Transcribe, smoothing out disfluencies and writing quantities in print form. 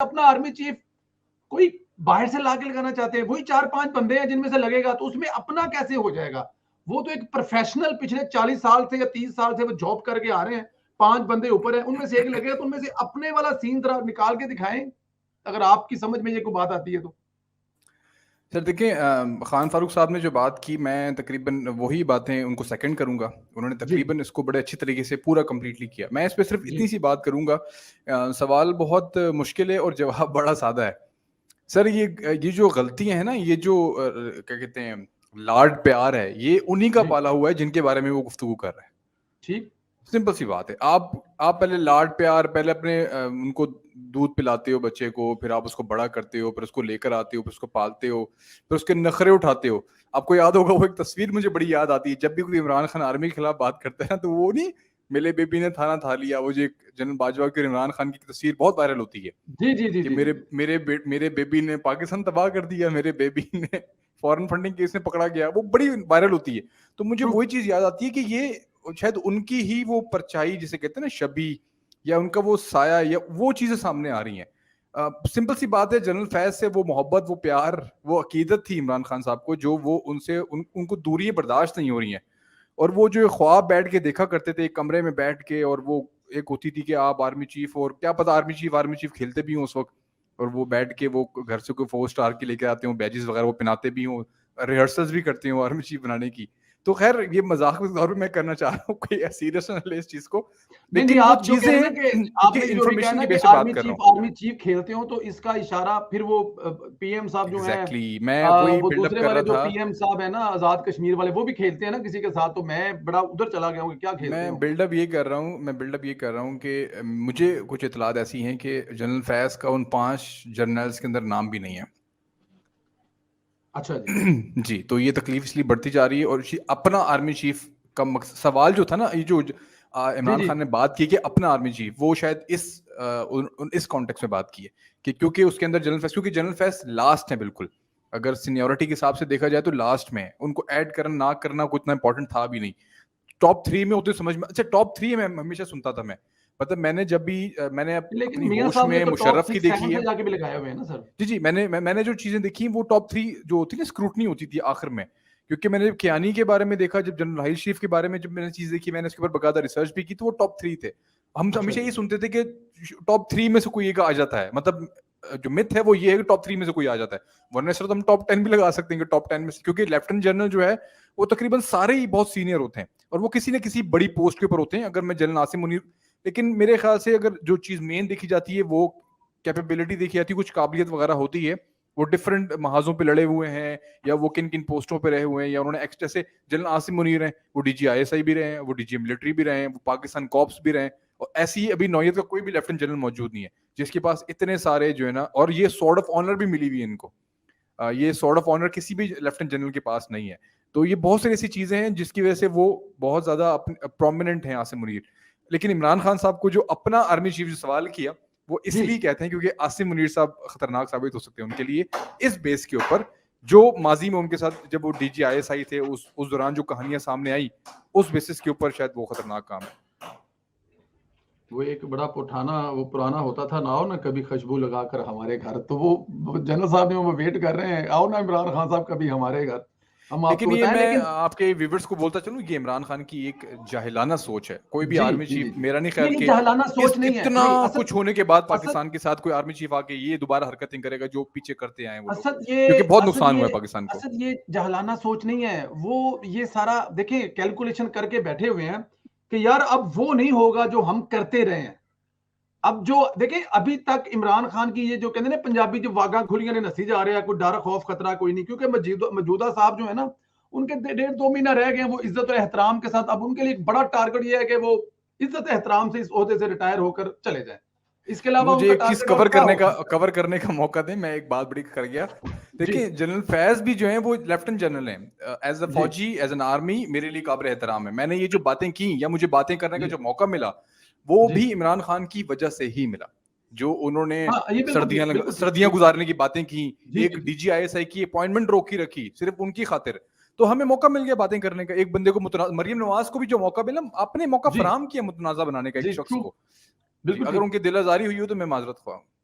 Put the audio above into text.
अपना army chief कोई बाहर से लाके लगाना चाहते हैं, वही 4-5 बंदे हैं जिनमें से लगेगा, तो उसमें अपना कैसे हो जाएगा? वो तो एक प्रोफेशनल पिछले 40 साल से या 30 साल से वो जॉब करके आ रहे हैं, 5 बंदे ऊपर हैं, उनमें से एक लगेगा, तो उनमें से अपने वाला सीन जरा निकाल के दिखाएं, अगर आपकी समझ में ये कोई बात आती है तो। सर देखिए, खान फारूक साहब ने जो बात की, मैं तकरीबन वही बातें उनको सेकंड करूंगा। उन्होंने जी, तकरीबन इसको बड़े अच्छी तरीके से पूरा कंप्लीटली किया। मैं इस पे सिर्फ जी, इतनी सी बात करूंगा। सवाल बहुत मुश्किल है और जवाब बड़ा सादा है। सर ये जो गलतियां हैं ना, ये जो क्या कहते हैं, लाड प्यार है, ये उन्हीं का जी, पाला हुआ है जिनके बारे में वो गुफ्तगू कर रहे हैं। ठीक, सिंपल सी बात है। आप पहले लाड प्यार, पहले अपने उनको दूध पिलाते हो बच्चे को, फिर आप उसको बड़ा करते हो, फिर उसको लेकर आते हो, फिर उसको पालते हो, फिर उसके नखरे उठाते हो। आपको याद होगा वो एक तस्वीर मुझे बड़ी याद आती है, जब भी कोई इमरान खान आर्मी के खिलाफ बात करता है ना, तो वो नहीं, मेरे बेबी ने थाना था लिया, वो जो एक जनरल बाजवा की और इमरान खान की तस्वीर बहुत वायरल होती है जी, जी, जी, कि जी, जी, जी, मेरे बेबी ने पाकिस्तान तबाह कर दिया, मेरे बेबी ने फॉरेन फंडिंग केस में पकड़ा गया, वो बड़ी वायरल होती है। तो मुझे ट्रू, वही चीज याद आती है कि ये शायद उनकी ही वो परछाई जिसे कहते हैं ना, छवि, या उनका वो साया, या वो चीजें सामने आ रही हैं। सिंपल सी बात है, जनरल फैज से वो मोहब्बत, वो प्यार, वो अकीदत थी इमरान खान साहब को, जो वो उनको दूरियां बर्दाश्त नहीं हो रही हैं। और वो जो ख्वाब बैठ के देखा करते थे एक कमरे में बैठ के, और वो एक होती थी कि आप आर्मी चीफ, और क्या पता आर्मी चीफ खेलते भी हों उस वक्त, और वो बैठ के वो घर से कोई 4 स्टार के लेके आते हो, बैजेस वगैरह वो पहनाते भी हों, रिहर्सल्स भी करते हो आर्मी चीफ बनाने की। तो खैर, ये मजाक के तौर पे मैं करना चाह रहा हूँ, कोई सीरियस ना ले इस चीज को, नहीं, नहीं, लेकिन वो आप जो कह रहे हैं चीजें ना कि कि आपने जो अभी कहा इंफॉर्मेशन ना की कि बेस पे बात कर रहा हूँ। आर्मी चीफ खेलते हो, तो इसका इशारा फिर वो पीएम साहब जो हैं, एग्जैक्टली मैं वही वो बिल्डअप दूसरे कर वाले रहा जो था। पीएम साहब है ना, आजाद कश्मीर वाले, वो भी खेलते हैं ना किसी के साथ, तो मैं बड़ा उधर चला गया हूँ कि क्या खेलते मैं होंगे। बिल्डअप ये कर रहा हूँ मैं बिल्डअप ये कर रहा हूँ कि मुझे कुछ इतलात ऐसी हैं कि जनरल फैज का उन 5 जर्नल्स के अंदर नाम भी नहीं है। अच्छा जी, जी, तो ये तकलीफ इसलिए बढ़ती जा रही है, और अपना आर्मी चीफ का मकसद, सवाल जो था ना, ये जो जी, इमरान जी, खान ने बात की कि अपना आर्मी चीफ, वो शायद इस कॉन्टेक्स्ट में बात की है कि क्योंकि उसके अंदर जनरल फैज, क्योंकि जनरल फैज लास्ट है बिल्कुल, अगर सीनियोरिटी के हिसाब से देखा जाए तो लास्ट में है, उनको ऐड करना ना करना कोई इतना इंपॉर्टेंट था भी नहीं। टॉप 3 में होते समझ में, अच्छा टॉप 3 में हमेशा सुनता था मैं, मतलब मैंने जब भी मैंने लेकिन अपनी मियाँ होश साहब ने में तो टॉप मुशर्रफ की 6 देखी 7 है। में जाके भी लगाए हुए हैं ना सर। जी, जी, मैंने जो चीज़ें देखी वो टॉप 3 जो होती है ना, स्क्रूटनी होती थी आखिर में, क्योंकि मैंने कियानी के बारे में देखा, जब जनरल राहिल शरीफ के बारे में जब मैंने चीज़ देखी, मैंने उसके ऊपर बाकायदा रिसर्च भी की, तो वो टॉप 3 थे। हम अच्छा हमेशा जी, ये सुनते थे कि टॉप 3 में से कोई एक आ जाता है, मतलब जो मिथ है वो ये है कि टॉप 3 में से कोई आ जाता है, वरना सर तो हम टॉप 10 भी लगा सकते हैं कि टॉप 10 में से, क्योंकि लेफ्टिनेंट जनरल जो है वो तकरीबन सारे ही बहुत सीनियर होते हैं, और वो किसी न किसी बड़ी पोस्ट के ऊपर होते हैं। अगर मैं जनरल आसिम मुनीर, लेकिन मेरे ख्याल से अगर जो चीज़ मेन देखी जाती है, वो कैपेबिलिटी देखी जाती है, कुछ काबिलियत वगैरह होती है, वो डिफरेंट महाजों पे लड़े हुए हैं, या वो किन किन पोस्टों पे रहे हुए हैं, या उन्होंने जैसे जनरल आसिम मुनीर हैं, वो डीजी आईएसआई भी रहे हैं, वो डीजी मिलिट्री भी रहे हैं, वो पाकिस्तान कॉप्स भी रहे हैं, और ऐसी ही अभी नौयत का कोई भी लेफ्टिनेंट जनरल मौजूद नहीं है जिसके पास इतने सारे जो है ना, और ये सॉर्ड ऑफ ऑनर भी मिली हुई है इनको। ये सॉर्ड ऑफ ऑनर किसी भी लेफ्टिनेंट जनरल के पास नहीं है। तो ये बहुत सारी ऐसी चीजें हैं जिसकी वजह से वो बहुत ज्यादा प्रोमिनेंट हैं आसिम मुनीर। लेकिन इमरान खान साहब को जो अपना आर्मी चीफ जो सवाल किया, वो जी, इसलिए कहते हैं क्योंकि आसिम मुनीर साहब खतरनाक साबित हो सकते हैं उनके लिए, इस बेस के ऊपर जो माजी में उनके साथ जब वो DGISI थे, उस दौरान जो कहानियां सामने आई, उस बेसिस के ऊपर शायद वो खतरनाक काम है। वो एक बड़ा वो पुराना होता था ना, आओ ना कभी खुशबू लगाकर हमारे घर, तो वो जनरल साहब ने वो वेट कर रहे हैं, आओ ना इमरान खान साहब कभी हमारे घर, हम लेकिन आपको ये बताएं, मैं लेकिन आपके व्यूवर्स को बोलता चलूं, ये इमरान खान की एक जाहिलाना सोच है। कोई भी जी, आर्मी जी, जी, चीफ, जी। मेरा नहीं नहीं, ख्याल नहीं, कि जहलाना सोच इस नहीं है, इतना नहीं, असद कुछ होने के बाद असद पाकिस्तान के साथ कोई आर्मी चीफ आके ये दोबारा हरकतें करेगा जो पीछे करते आए हैं वो लोग, असद ये क्योंकि बहुत असद नुकसान ये हुआ है पाकिस्तान को। असद ये जहलाना सोच नहीं है, वो ये सारा देखिए कैलकुलेशन करके बैठे हुए हैं कि यार अब वो नहीं होगा जो हम करते रहे हैं। अब जो देखिए अभी तक इमरान खान की ये जो कहते हैं ना पंजाबी जो वागा खुलियां ने नसी जा रहे हैं, कोई डर खौफ खतरा कोई नहीं, क्योंकि मौजूदा साहब जो है ना, उनके 1.5-2 महीना रह गए, वो इज्जत और एहतराम के साथ, अब उनके लिए एक बड़ा टारगेट ये है कि वो इज्जत एहतराम से इस ओहदे से रिटायर होकर चले जाए। इसके अलावा मुझे उनका एक चीज टारगेट और क्या हो सकता कवर करने का मौका दें, मैं एक बात बड़ी कर गया। है। जी, देखिए, जनरल फैज भी जो है वो लेफ्टिनेंट जनरल हैं, एज अ जी, फौजी, एज एन आर्मी, मेरे लिए काबिल एहतराम है। मैंने ये जो बातें की, या मुझे बातें करने का जी, जो मौका मिला, वो जी। भी इमरान खान की वजह से ही मिला। जो उन्होंने हाँ, ये बिल्कुल ठीक, बिल्कुल ठीक, सर्दियां बिल्कुल। गुजारने की बातें की, जी, एक जी, जी। DGISI की अपॉइंटमेंट रोकी रखी सिर्फ उनकी खातिर, तो हमें मौका मिल गया बातें करने का। एक बंदे को मरियम नवाज को भी जो मौका मिला, आपने मौका जी, फराम किया मुतनाजा बनाने का जी, एक शख्स ट्रू, को। जी, बिल्कुल अगर ठीक। उनकी दिल आजारी हुई हो तो मैं माजरत ख्वाह हूं।